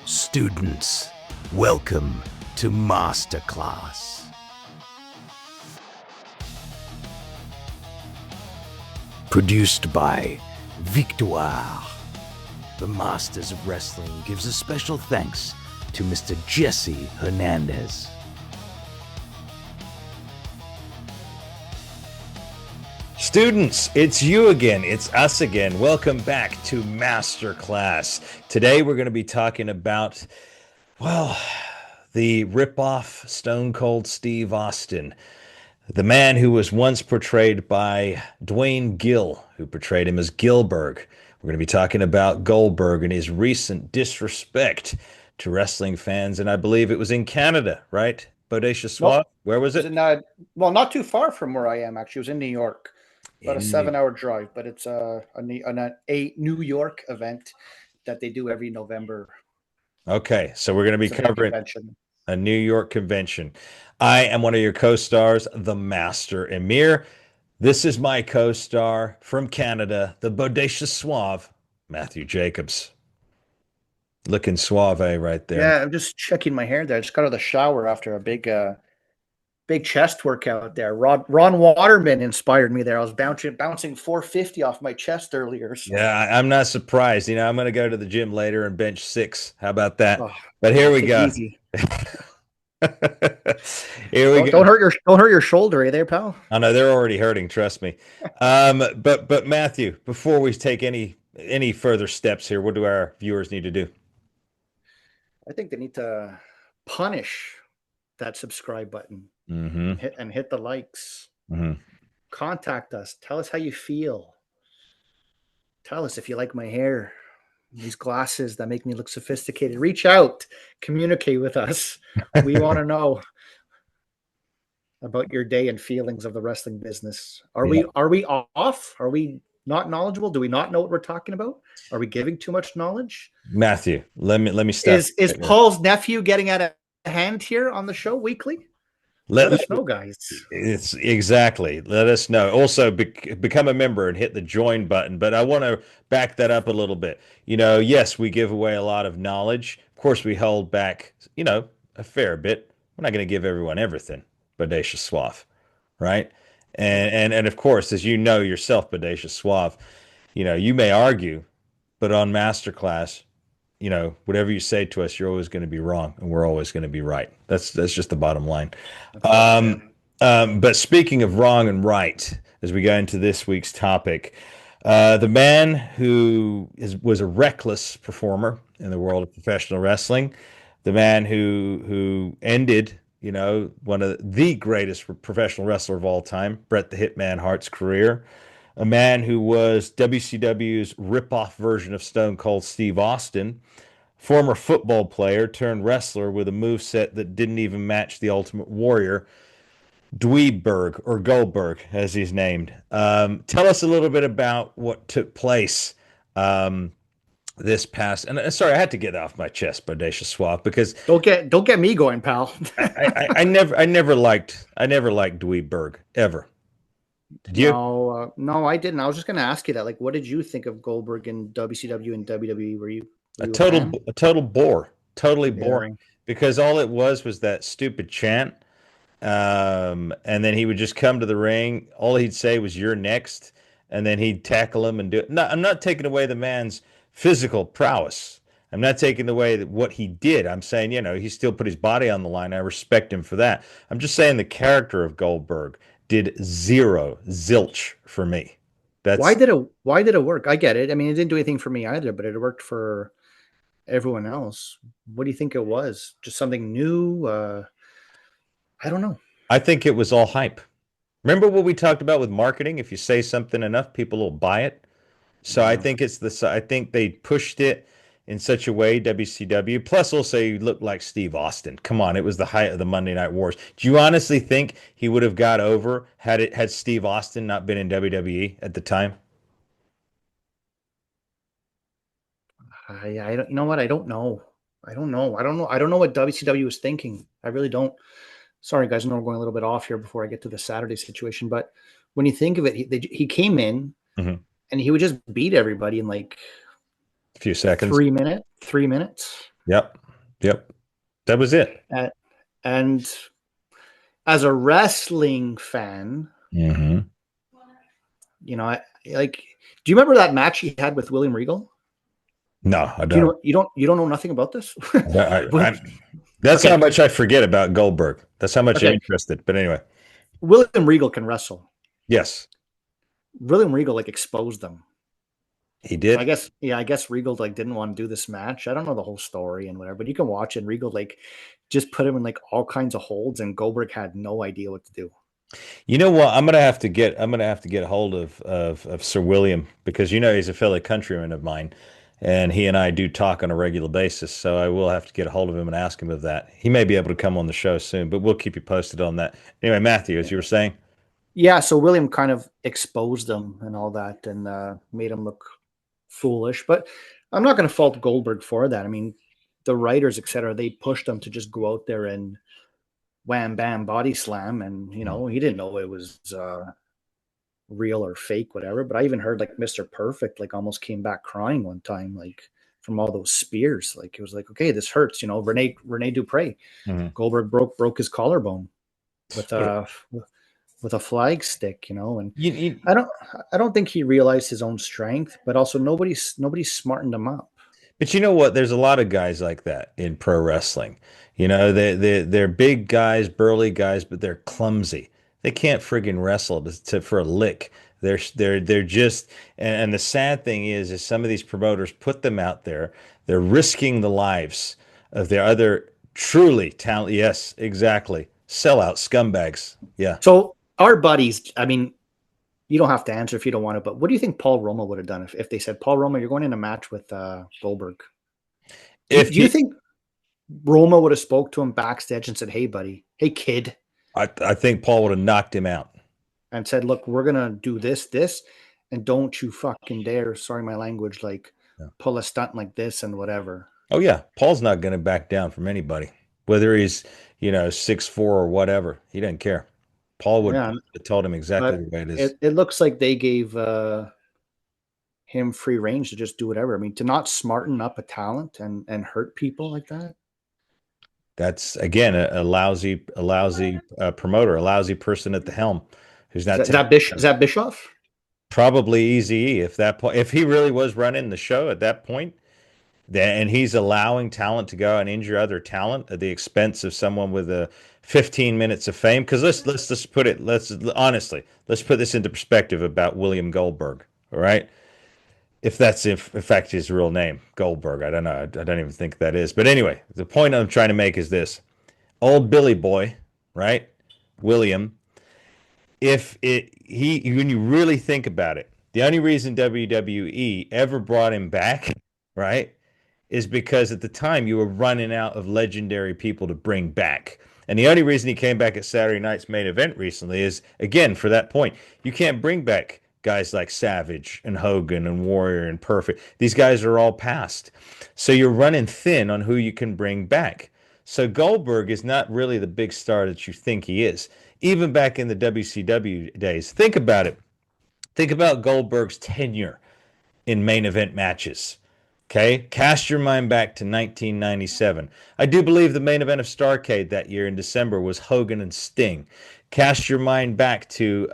Students, welcome to Masterclass. Produced by Victoire. The Masters of Wrestling gives a special thanks to Mr. Jesse Hernandez. Students, it's you again. It's us again. Welcome back to Masterclass. Today we're going to be talking about, well, the rip-off Stone Cold Steve Austin, the man who was once portrayed by Dwayne Gill, who portrayed him as Gilberg. We're going to be talking about Goldberg and his recent disrespect to wrestling fans, and I believe it was in Canada, right? Bodacious Swab? Nope. Where was it? Well, not too far from where I am, actually. It was in New York. About a 7-hour drive, but it's a New York event that they do every November. Okay, so we're going to be covering a New York convention. I am one of your co-stars, the Master Emir. This is my co-star from Canada, the Bodacious Suave, Matthew Jacobs. Looking suave right there. Yeah, I'm just checking my hair there. I just got out of the shower after a big chest workout there. Ron Waterman inspired me there. I was bouncing 450 off my chest earlier. So. Yeah, I'm not surprised. You know, I'm going to go to the gym later and bench 6. How about that? Oh, but here we go. Easy. Here we go. Don't hurt your shoulder, eh, there, pal? I know they're already hurting. Trust me. But Matthew, before we take any further steps here, what do our viewers need to do? I think they need to punish that subscribe button. Mm-hmm. Hit the likes. Mm-hmm. Contact us. Tell us how you feel. Tell us if you like my hair, these glasses that make me look sophisticated. Reach out, communicate with us. We want to know about your day and feelings of the wrestling business. Are we off? Are we not knowledgeable? Do we not know what we're talking about? Are we giving too much knowledge? Matthew, let me stop. Is Paul's nephew getting out of hand here on the show weekly? Let us know, guys. It's exactly. Let us know. Also, become a member and hit the join button. But I want to back that up a little bit. You know, yes, we give away a lot of knowledge. Of course, we hold back, you know, a fair bit. We're not going to give everyone everything. Bodacious Suave, right? And of course, as you know yourself, Bodacious Suave, you know, you may argue, but on Masterclass, you know, whatever you say to us, you're always going to be wrong, and we're always going to be right. That's just the bottom line. But speaking of wrong and right, as we go into this week's topic, the man who was a reckless performer in the world of professional wrestling, the man who ended, you know, one of the greatest professional wrestler of all time, Bret the Hitman Hart's career, a man who was WCW's rip-off version of Stone Cold Steve Austin, former football player turned wrestler with a moveset that didn't even match the Ultimate Warrior, Dweeberg, or Goldberg, as he's named. Tell us a little bit about what took place this past. And sorry, I had to get off my chest, Bodacious Suave, because don't get me going, pal. I never liked Dweeberg ever. Did you? No, I didn't. I was just going to ask you that. Like, what did you think of Goldberg in WCW and WWE? Were you a total bore, totally boring, because all it was that stupid chant. And then he would just come to the ring. All he'd say was, "You're next," and then he'd tackle him and do it. No, I'm not taking away the man's physical prowess. I'm not taking away what he did. I'm saying, you know, he still put his body on the line. I respect him for that. I'm just saying the character of Goldberg did zilch for me. Why did it work? I get it. I mean, it didn't do anything for me either, but it worked for everyone else. What do you think it was? Just something new? I don't know. I think it was all hype. Remember what we talked about with marketing? If you say something enough, people will buy it. So yeah. I think they pushed it in such a way, WCW. Plus, also, he looked like Steve Austin. Come on, it was the height of the Monday Night Wars. Do you honestly think he would have got over had Steve Austin not been in WWE at the time? I don't. You know what? I don't know. I don't know what WCW was thinking. I really don't. Sorry, guys. I know we're going a little bit off here before I get to the Saturday situation, but when you think of it, he came in. Mm-hmm. and he would just beat everybody in like A few seconds. 3 minutes. Yep. That was it. And as a wrestling fan, Mm-hmm. you know, I like. Do you remember that match he had with William Regal? No, I Do you don't. know? You don't know nothing about this? That's Okay. how much I forget about Goldberg. That's how much I'm Okay. interested. But anyway, William Regal can wrestle. yes, William Regal like exposed them. he So did. I guess Regal like didn't want to do this match. I don't know the whole story and whatever, but you can watch it. Regal like just put him in like all kinds of holds, and Goldberg had no idea what to do. You know what? I'm gonna have to get a hold of Sir William, because he's a fellow countryman of mine, and he and I do talk on a regular basis. So I will have to get a hold of him and ask him of that. He may be able to come on the show soon, but we'll keep you posted on that. Anyway, Matthew, as you were saying. Yeah, so William kind of exposed him and all that, and made him look foolish. But I'm not going to fault Goldberg for that. I mean, the writers, etc., they pushed him to just go out there and wham bam body slam, and he didn't know it was real or fake, whatever. But I even heard like Mr. Perfect like almost came back crying one time, like from all those spears. Like it was like, okay, this hurts. Rene Dupree, Mhm. Goldberg broke his collarbone with a flag stick, and You, I don't think he realized his own strength, but also nobody's smartened him up. But you know what? There's a lot of guys like that in pro wrestling. They're big guys, burly guys, but they're clumsy. They can't friggin' wrestle for a lick. They're just, and the sad thing is some of these promoters put them out there. They're risking the lives of their other truly talent. Yes, exactly. Sellout scumbags. Yeah. So our buddies, I mean, you don't have to answer if you don't want to, but what do you think Paul Roma would have done if they said, Paul Roma, you're going in a match with Goldberg? If Do you he, think Roma would have spoke to him backstage and said, hey, buddy, hey, kid, I think Paul would have knocked him out. and said, look, we're going to do this, and don't you fucking dare, sorry, my language, like Yeah. pull a stunt like this and whatever. Oh yeah, Paul's not going to back down from anybody, whether he's 6'4" or whatever. He doesn't care. Paul would Yeah, have told him exactly but the way it is. it looks like they gave him free range to just do whatever. I mean, to not smarten up a talent and hurt people like that. That's again a lousy promoter, a lousy person at the helm who's not Is that Bischoff? probably Easy if that point, if he really was running the show at that point, then and he's allowing talent to go and injure other talent at the expense of someone with a 15 minutes of fame. Because let's just put it, let's put this into perspective about William Goldberg. All right, if that's in fact his real name, Goldberg. I don't know. I don't even think that is. But anyway, the point I'm trying to make is this: old Billy Boy, right? William. If it he when you really think about it, the only reason WWE ever brought him back, right, is because at the time you were running out of legendary people to bring back. And the only reason he came back at Saturday Night's Main Event recently is, again, for that point. You can't bring back guys like Savage and Hogan and Warrior and Perfect. These guys are all past. So you're running thin on who you can bring back. So Goldberg is not really the big star that you think he is. Even back in the WCW days, think about it. Think about Goldberg's tenure in main event matches. Okay, cast your mind back to 1997. I do believe the main event of Starrcade that year in December was Hogan and Sting. Cast your mind back to,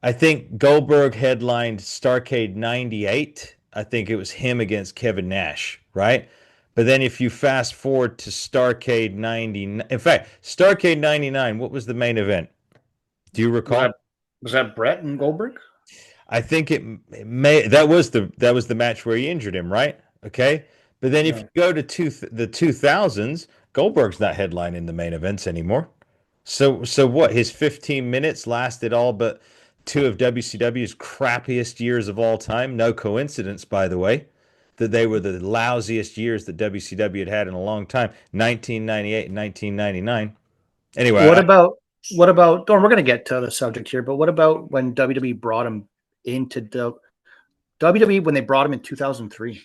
I think Goldberg headlined Starrcade 98. I think it was him against Kevin Nash, right? But then if you fast forward to Starrcade 90, in fact, Starrcade 99, what was the main event? Do you recall? Was that Brett and Goldberg? I think it may that was the match where he injured him, right? Okay, but then if you go to the 2000s, Goldberg's not headlining the main events anymore. So what? His 15 minutes lasted all but two of WCW's crappiest years of all time. No coincidence, by the way, that they were the lousiest years that WCW had had in a long time, 1998 and 1999. Anyway, What about? Oh, we're going to get to the subject here, but what about when WWE brought him into the WWE when they brought him in 2003?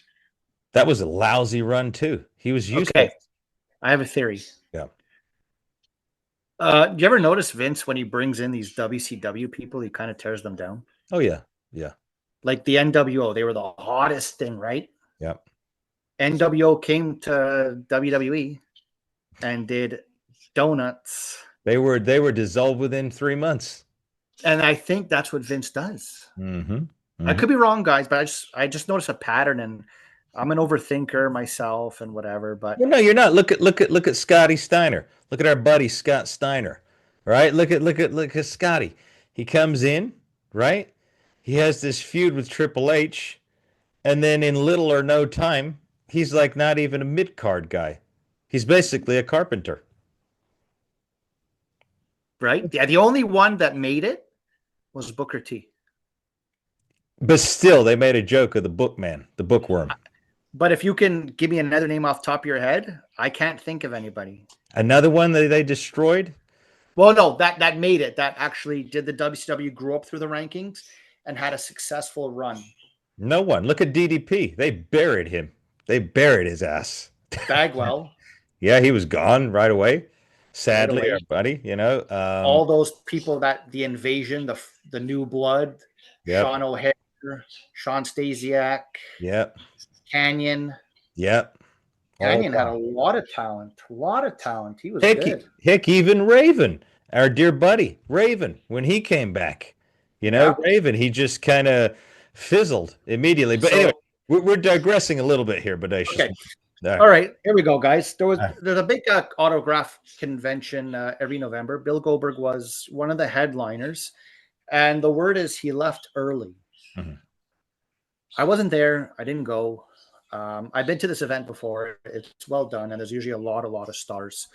that was a lousy run too. He was useless. Okay, I have a theory. Yeah. Do you ever notice Vince when he brings in these WCW people, he kind of tears them down? Oh yeah. Yeah. Like the NWO, they were the hottest thing, right? Yep. NWO came to WWE and did donuts. They were dissolved within 3 months. And I think that's what Vince does. Mm-hmm. I could be wrong, guys, but I just noticed a pattern, and I'm an overthinker myself and whatever. But Well, no, you're not. Look at Scotty Steiner. Look at our buddy Scott Steiner. Right? Look at Scotty. He comes in, right? He has this feud with Triple H, and then in little or no time, he's like not even a mid card guy. He's basically a carpenter. right, yeah, the only one that made it was Booker T. But still, they made a joke of the bookman, the bookworm. But if you can give me another name off the top of your head, I can't think of anybody. Another one that they destroyed. Well, no, that made it. That actually did the WCW, grew up through the rankings and had a successful run. No one. Look at DDP. They buried him. They buried his ass. Bagwell, Yeah, he was gone right away. Sadly, away. our buddy, All those people that the invasion, the new blood, Yep. Sean O'Hare, Sean Stasiak, Yep. Canyon. Yep. Canyon All had a lot of talent. A lot of talent. He was Heck, good. heck, even Raven, our dear buddy Raven, when he came back, Yeah. Raven, he just kind of fizzled immediately. But So- anyway, we're digressing a little bit here, Bodacious. Okay. All All right, here we go, guys. right. There's a big autograph convention every November. Bill Goldberg was one of the headliners, and the word is he left early. Mhm. I wasn't there. I didn't go. I've been to this event before. It's well done, and there's usually a lot of stars.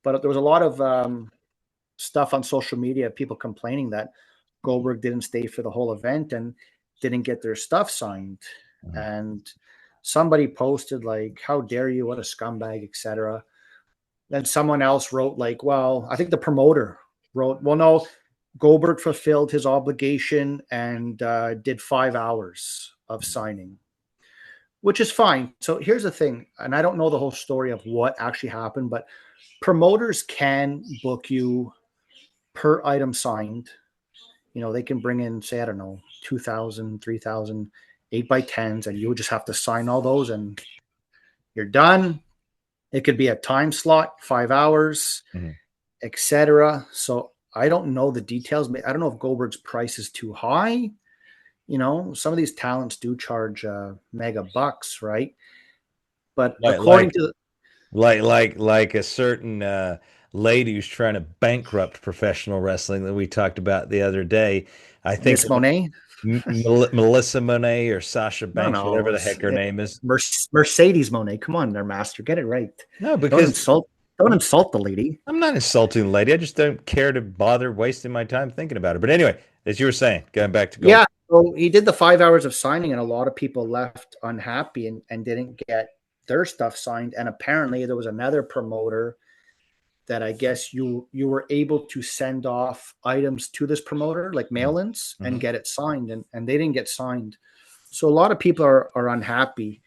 But there was a lot of stuff on social media, people complaining that Goldberg didn't stay for the whole event and didn't get their stuff signed. Mhm. And somebody posted like, how dare you, what a scumbag, etc. Then someone else wrote like, well, I think the promoter wrote, well, no, Goldberg fulfilled his obligation and did 5 hours of signing, which is fine. So here's the thing, and I don't know the whole story of what actually happened, but promoters can book you per item signed. They can bring in, say, I don't know, 2,000, 3,000 8x10s, and you would just have to sign all those and you're done. It could be a time slot, 5 hours, etc. So I don't know the details. I don't know if Goldberg's price is too high. Some of these talents do charge mega bucks, right? But according to like a certain lady who's trying to bankrupt professional wrestling that we talked about the other day. I think Miss Monet, Melissa Monet or Sasha Banks, No, whatever the heck her name is. Mercedes Monet. Come on, there, master, get it right. No, because don't insult the lady. I'm not insulting the lady. I just don't care to bother wasting my time thinking about her. But anyway, as you were saying, going back to Yeah, so he did the 5 hours of signing, and a lot of people left unhappy and didn't get their stuff signed. And apparently there was another promoter that I guess you were able to send off items to this promoter, like mail-ins, and get it signed, and they didn't get signed. So a lot of people are unhappy.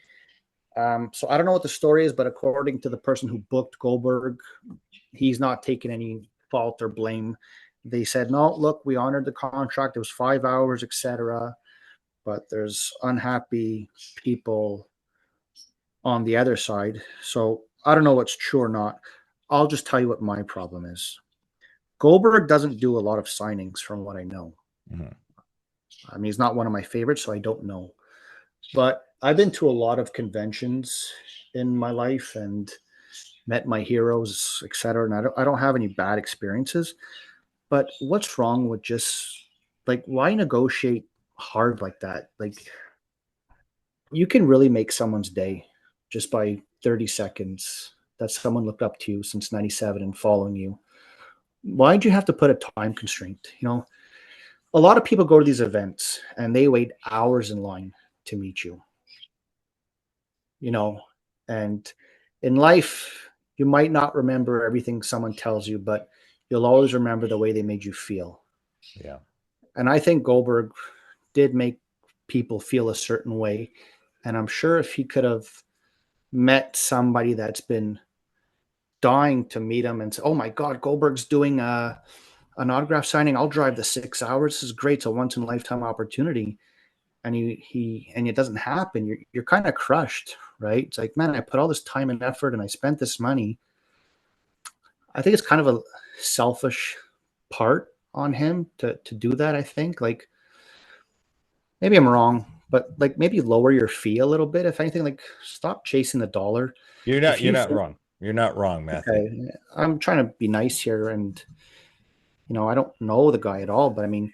So I don't know what the story is, but according to the person who booked Goldberg, he's not taking any fault or blame. They said, no, look, we honored the contract. It was 5 hours, etc. But there's unhappy people on the other side. So I don't know what's true or not. I'll just tell you what my problem is. Goldberg doesn't do a lot of signings from what I know. I mean, he's not one of my favorites, so I don't know. But I've been to a lot of conventions in my life and met my heroes, etc. And I don't have any bad experiences. But what's wrong with just like, why negotiate hard like that? Like, you can really make someone's day just by 30 seconds that someone looked up to you since 97 and following you. Why'd you have to put a time constraint? A lot of people go to these events and they wait hours in line to meet you. And in life, you might not remember everything someone tells you, but you'll always remember the way they made you feel. Yeah. And I think Goldberg did make people feel a certain way. And I'm sure if he could have met somebody that's been dying to meet him and say, oh my God, Goldberg's doing an autograph signing. I'll drive the 6 hours. This is great. It's a once in a lifetime opportunity. and and it doesn't happen, you're kind of crushed, right? It's like, man, I put all this time and effort and I spent this money. I think it's kind of a selfish part on him to do that. I think, like, maybe I'm wrong, but like maybe lower your fee a little bit. If anything, like stop chasing the dollar. You're If you not think, wrong. You're not wrong, Matthew. okay, I'm trying to be nice here, and I don't know the guy at all, but I mean,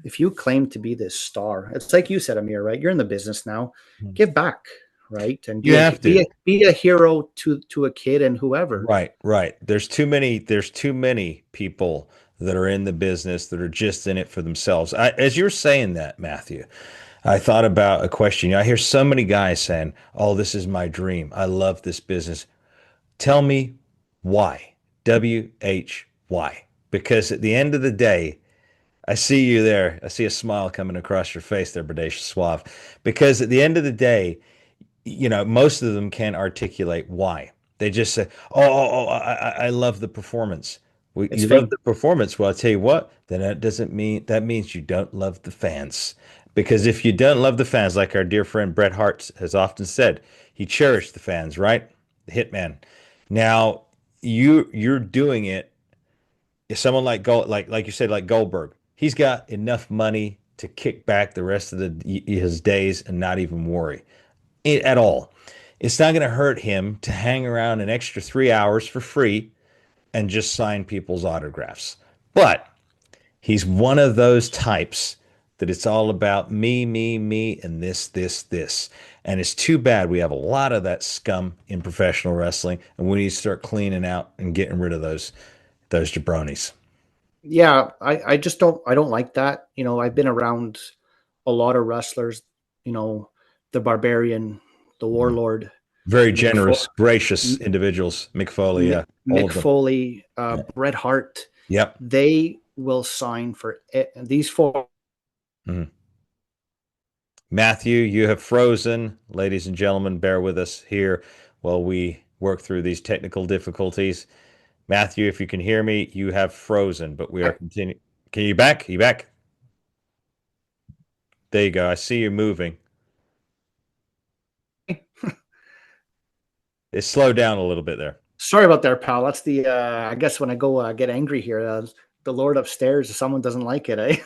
if you claim to be this star, it's like you said, Amir, right? You're in the business now. Give back, right? And You have to. be a hero to a kid and whoever. Right, right. There's too many people that are in the business that are just in it for themselves. As you're saying that, Matthew, I thought about a question. I hear so many guys saying, "Oh, this is my dream. I love this business." Tell me why. WHY. Because at the end of the day, I see you there. I see a smile coming across your face there, Bodacious Suave. Because at the end of the day, most of them can't articulate why. They just say, I love the performance. Well, It's you love fame. the performance. Well, I'll tell you what, then that means you don't love the fans. Because if you don't love the fans, like our dear friend Bret Hart has often said, he cherished the fans, right? The hitman. Now you're doing it. If someone like you said, like Goldberg, he's got enough money to kick back the rest of his days and not even worry at all. It's not going to hurt him to hang around an extra 3 hours for free and just sign people's autographs. But he's one of those types that it's all about me, and this. And it's too bad we have a lot of that scum in professional wrestling, and we need to start cleaning out and getting rid of those jabronis. Yeah, I just don't like that. I've been around a lot of wrestlers, the Barbarian, the Warlord, Very Mick, Fo- generous, gracious individuals. Mick Foley, Mick, yeah, all Mick of them. Foley, Yeah. Bret Hart. Yep. They will sign for these four. Mhm. Matthew, you have frozen. Ladies and gentlemen, bear with us here while we work through these technical difficulties. Matthew, if you can hear me, you have frozen, but we are continuing. Can you back? Are you back? There you go. I see you moving. It slowed down a little bit there. Sorry about that, pal. That's the I guess when I go get angry here, the Lord upstairs, if someone doesn't like it, eh?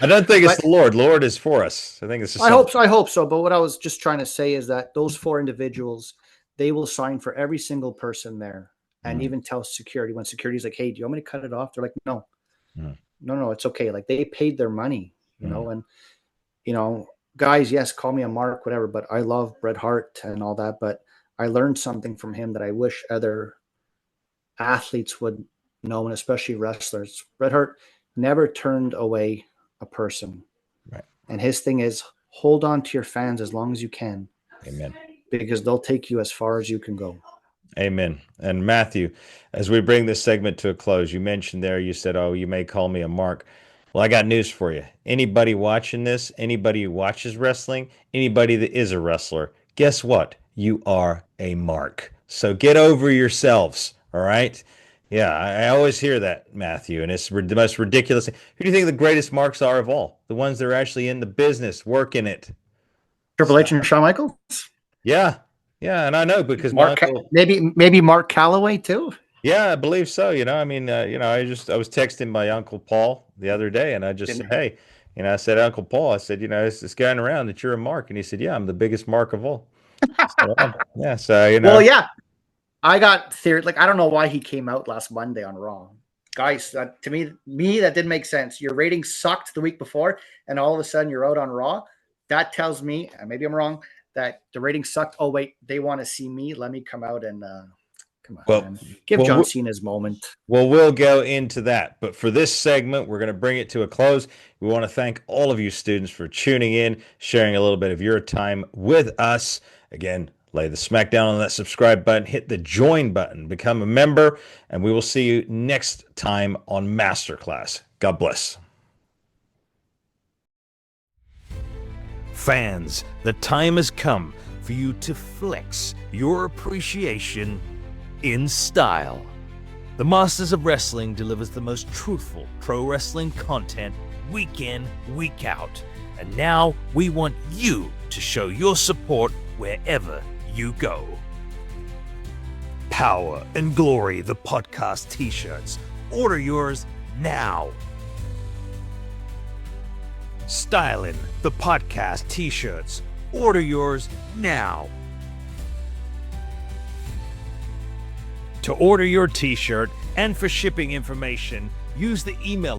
I don't think it's But the Lord. Lord is for us. I think it's just I hope so. I hope so. But what I was just trying to say is that those four individuals, they will sign for every single person there, and even tell security when security's like, "Hey, do you want me to cut it off?" They're like, "No, no, it's okay." Like they paid their money, and guys, yes, call me a mark, whatever. But I love Bret Hart and all that. But I learned something from him that I wish other athletes would know, and especially wrestlers. Bret Hart never turned away a person. Right. And his thing is hold on to your fans as long as you can. Amen. Because they'll take you as far as you can go. Amen. And Matthew, as we bring this segment to a close, you mentioned there, you said, "Oh, you may call me a mark." Well, I got news for you. Anybody watching this, anybody who watches wrestling, anybody that is a wrestler, guess what? You are a mark. So get over yourselves. All right. Yeah, I always hear that, Matthew, and it's the most ridiculous. Who do you think the greatest marks are of all? The ones that are actually in the business, working it. Triple H and Shawn Michaels? Yeah. Yeah, and I know because Mark, my uncle, maybe Mark Calloway too. yeah, I believe so. I mean, I was texting my Uncle Paul the other day, and I just said, "Hey," I said, "Uncle Paul," I said, "it's going around that you're a mark," and he said, "Yeah, I'm the biggest mark of all." So, yeah, so Well, yeah, I got theory. Like I don't know why he came out last Monday on Raw, guys. To me that didn't make sense. Your ratings sucked the week before, and all of a sudden you're out on Raw. That tells me, and maybe I'm wrong, that the ratings sucked. Oh wait, they want to see me. Let me come out and come on, man. Give John Cena his moment. Well, we'll go into that. But for this segment, we're going to bring it to a close. We want to thank all of you students for tuning in, sharing a little bit of your time with us. Again, lay the smack down on that subscribe button, hit the join button, become a member, and we will see you next time on Masterclass. God bless. Fans, the time has come for you to flex your appreciation in style. The Masters of Wrestling delivers the most truthful pro wrestling content week in, week out. And now we want you to show your support wherever you go. Power and Glory, the podcast t-shirts. Order yours now. Styling, the podcast t-shirts. Order yours now. To order your t-shirt and for shipping information, use the email